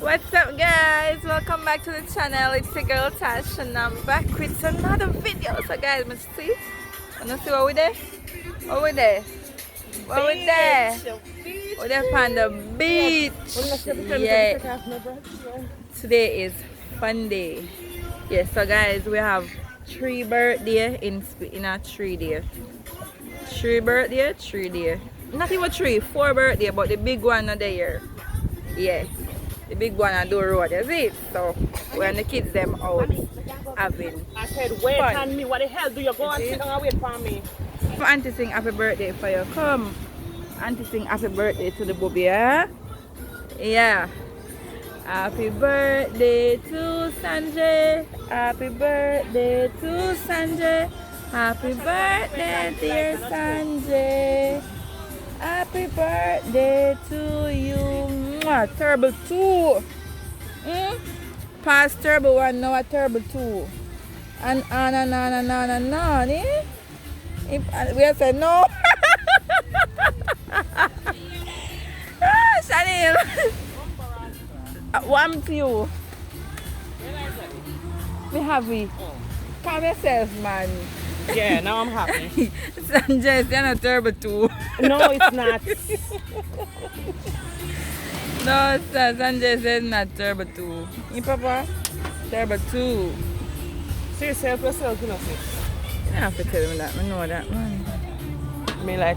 What's up, guys? Welcome back to the channel. It's your girl Tash and I'm back with another video. So guys, let's see. Wanna see what we there? What we there? What we there? We're there on the beach. Yeah. Today is fun day. Yeah, so guys, we have 3 birthday in a 3 day. 3 birthday, 3 day. Not even 3, 4 birthday, but the big one are there. Yeah. The big one I do road, is it? So when the kids them out having I said, wait fun. on me. What the hell do you go and sit down and wait for me? Auntie sing happy birthday for you. Come. Auntie sing happy birthday to the booby, yeah? Yeah. Happy birthday to Sanjay. Happy birthday to Sanjay. Happy birthday, dear Sanjay. Happy birthday to you. Mwah. Terrible 2. Past terrible 1, now a terrible 2. And on, eh? If we have said no. Chanel. One to you. We have we. Calm yourself, man. Yeah, now I'm happy. Sanjay, you're not terrible 2. No, it's not. No, sir, Sanjay says not turbo 2. You papa? Turbo 2. See yourself, you know, sis. You don't have to tell me that, I know that, man. Me like